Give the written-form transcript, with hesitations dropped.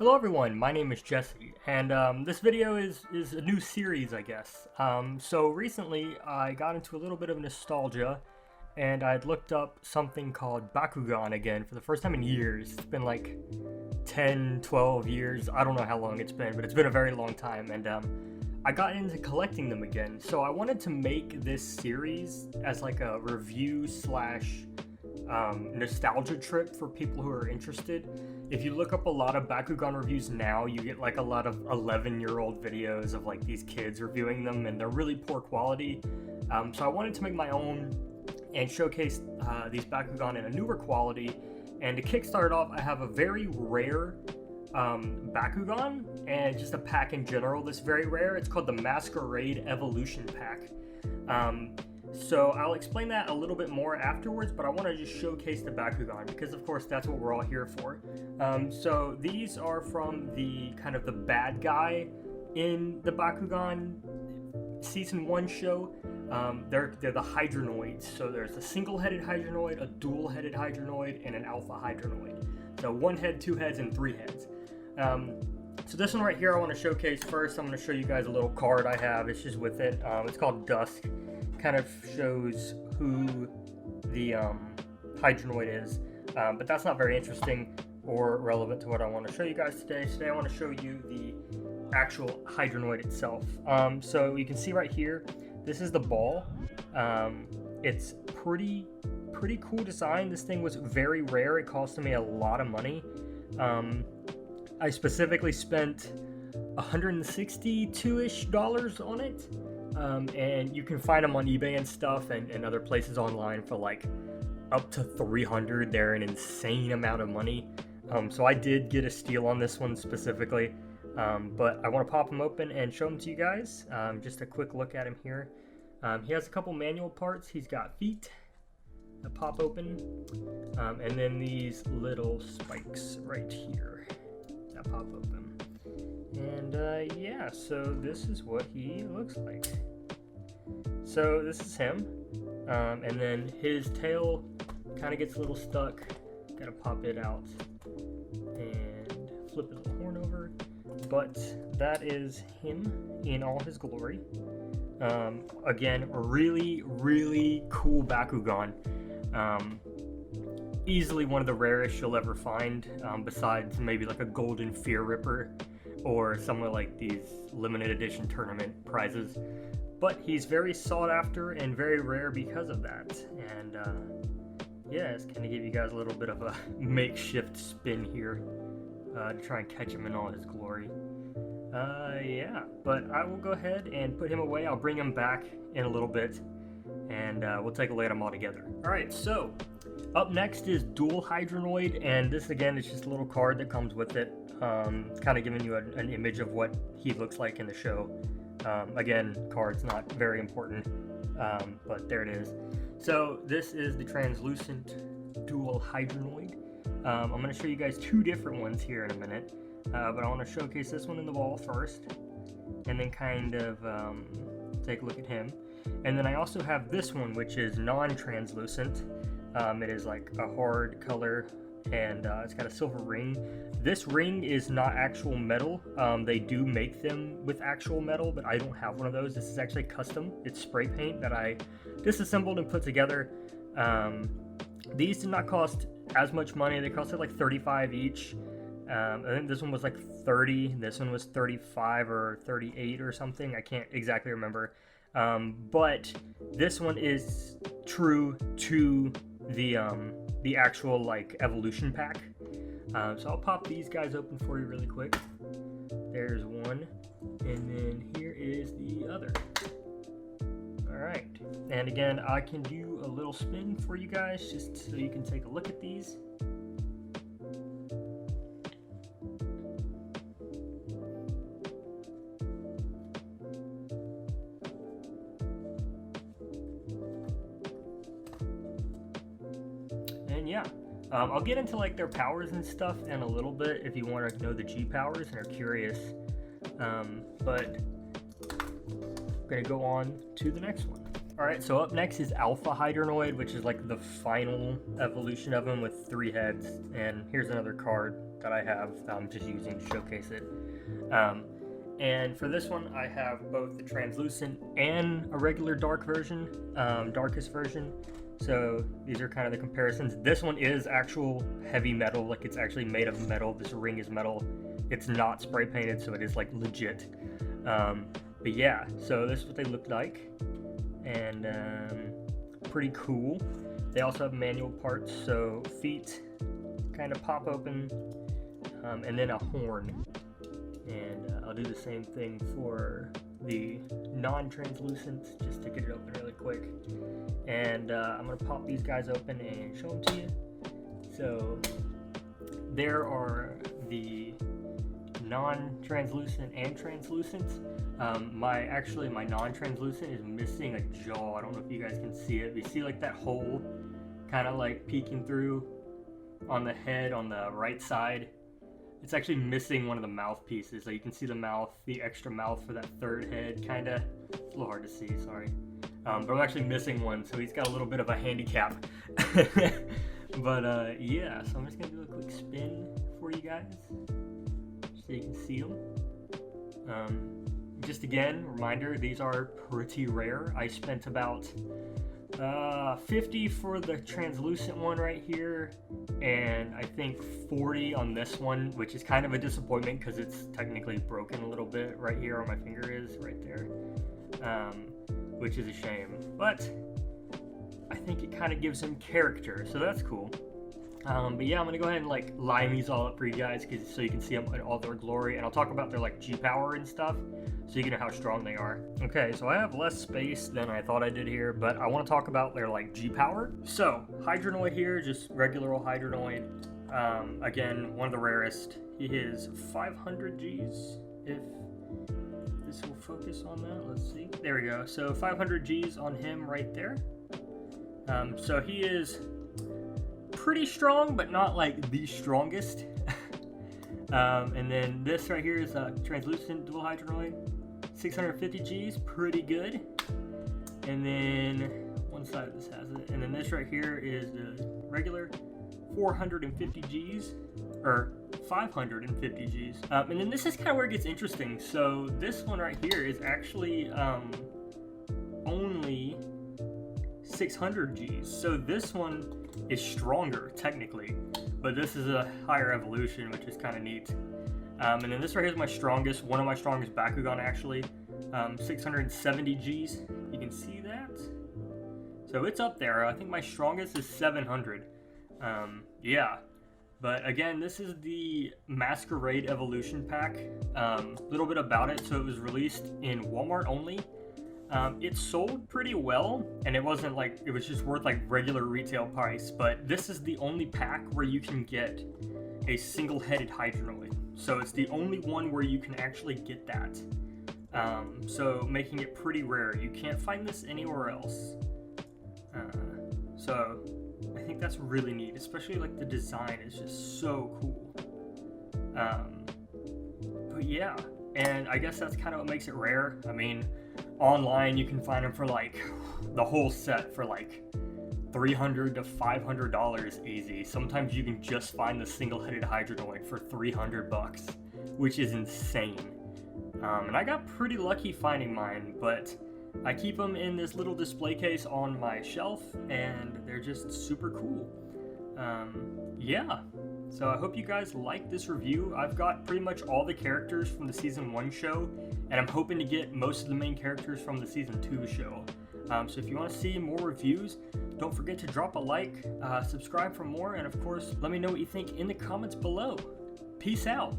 Hello everyone, my name is Jesse, and this video is a new series, I guess. So recently I got into a little bit of nostalgia, and I'd looked up something called Bakugan again for the first time in years. It's been like 10, 12 years, I don't know how long it's been, but it's been a very long time, and I got into collecting them again. So I wanted to make this series as like a review slash nostalgia trip for people who are interested. If you look up a lot of Bakugan reviews now, you get like a lot of 11-year-old videos of like these kids reviewing them, and they're really poor quality. So I wanted to make my own and showcase these Bakugan in a newer quality. And to kickstart off, I have a very rare Bakugan, and just a pack in general that's very rare. It's called the Masquerade Evolution pack. So I'll explain that a little bit more afterwards, but I want to just showcase the Bakugan because of course that's what we're all here for. So these are from the kind of the bad guy in the Bakugan season 1 show. They're the Hydranoids. So there's a single-headed Hydranoid, a dual-headed Hydranoid, and an alpha Hydranoid. So 1 head, 2 heads, and 3 heads. So this one right here I want to showcase first. I'm going to show you guys a little card I have. It's just with it. It's called Dusk. Kind of shows who the Hydranoid is, but that's not very interesting or relevant to what I want to show you guys today. Today I want to show you the actual Hydranoid itself. So you can see right here, this is the ball. It's pretty cool design. This thing was very rare. It costed me a lot of money. I specifically spent $162-ish on it. And you can find them on eBay and stuff, and other places online for like up to $300. They're an insane amount of money. So I did get a steal on this one specifically, but I want to pop him open and show him to you guys. Just a quick look at him here. He has a couple manual parts. He's got feet that pop open, and then these little spikes right here that pop open. And yeah, so this is what he looks like. So this is him, and then his tail kind of gets a little stuck. Gotta pop it out and flip his little horn over. But that is him in all his glory. Again, really cool Bakugan. Easily one of the rarest you'll ever find, besides maybe like a golden Fear Ripper or somewhere like these limited edition tournament prizes. But he's very sought after and very rare because of that. And yeah, it's going to give you guys a little bit of a makeshift spin here to try and catch him in all his glory. Yeah, but I will go ahead and put him away. I'll bring him back in a little bit, and we'll take a look at them all together. Alright, so up next is Dual Hydranoid, and this again is just a little card that comes with it. It's kind of giving you an image of what he looks like in the show. Again, card's not very important, but there it is. So this is the translucent Dual Hydranoid. I'm going to show you guys 2 different ones here in a minute, but I want to showcase this one in the wall first, and then kind of take a look at him. And then I also have this one, which is non-translucent. It is like a hard color, and it's got a silver ring. This ring is not actual metal. They do make them with actual metal, but I don't have one of those. This is actually custom. It's spray paint that I disassembled and put together. These did not cost as much money. They costed like $35 each. I think this one was like $30. This one was $35 or $38 or something. I can't exactly remember. But this one is true to the actual like evolution pack. So I'll pop these guys open for you really quick. There's one, and then here is the other. Alright, and again, I can do a little spin for you guys just so you can take a look at these. And yeah, I'll get into like their powers and stuff in a little bit if you want to know the G powers and are curious. But I'm gonna go on to the next one. Alright, so up next is Alpha Hydranoid, which is like the final evolution of him with 3 heads. And here's another card that I have, I'm just using to showcase it. And for this one, I have both the translucent and a regular dark version, darkest version. So these are kind of the comparisons. This one is actual heavy metal, like it's actually made of metal. This ring is metal. It's not spray painted, so it is like legit. But yeah, so this is what they look like. And pretty cool. They also have manual parts, so feet kind of pop open, and then a horn. And I'll do the same thing for the non-translucent, just to get it open really quick. And I'm gonna pop these guys open and show them to you. So there are the non-translucent and translucent. My non-translucent is missing a jaw. I don't know if you guys can see it, but you see like that hole kind of like peeking through on the head on the right side. It's actually missing one of the mouthpieces. So you can see the mouth, the extra mouth for that third head, kind of. It's a little hard to see, sorry. But I'm actually missing one, so he's got a little bit of a handicap. But yeah, so I'm just gonna do a quick spin for you guys, so you can see them. Just again, reminder, these are pretty rare. I spent about 50 for the translucent one right here, and I think 40 on this one, which is kind of a disappointment because it's technically broken a little bit right here where my finger is, right there, which is a shame. But I think it kind of gives him character, so that's cool. But yeah, I'm gonna go ahead and like line these all up for you guys, so you can see them in all their glory, and I'll talk about their like G power and stuff, so you can know how strong they are. Okay, so I have less space than I thought I did here, but I want to talk about their like G power. So Hydranoid here, just regular old Hydranoid. Again, one of the rarest. He is 500 Gs. If this will focus on that, let's see. There we go. So 500 Gs on him right there. So he is pretty strong, but not like the strongest. And then this right here is a translucent dual Hydranoid, 650 Gs, pretty good. And then one side of this has it, and then this right here is the regular 450 Gs, or 550 Gs. And then this is kind of where it gets interesting. So this one right here is actually only 600 Gs. So this one is stronger technically, but this is a higher evolution, which is kind of neat. And then this right here is my strongest, one of my strongest Bakugan actually, 670 Gs. You can see that. So it's up there. I think my strongest is 700. Yeah. But again, this is the Masquerade Evolution pack. Little bit about it. So it was released in Walmart only. It sold pretty well, and it wasn't like, it was just worth like regular retail price, but this is the only pack where you can get a single-headed Hydranoid. So it's the only one where you can actually get that. So making it pretty rare. You can't find this anywhere else. So I think that's really neat, especially like the design is just so cool. But yeah, and I guess that's kind of what makes it rare. I mean, online you can find them for like the whole set for like $300 to $500 easy. Sometimes you can just find the single-headed Hydranoid for $300, which is insane. And I got pretty lucky finding mine, but I keep them in this little display case on my shelf, and they're just super cool. Yeah, so I hope you guys like this review. I've got pretty much all the characters from the Season 1 show, and I'm hoping to get most of the main characters from the Season 2 show. So if you want to see more reviews, don't forget to drop a like, subscribe for more, and of course, let me know what you think in the comments below. Peace out.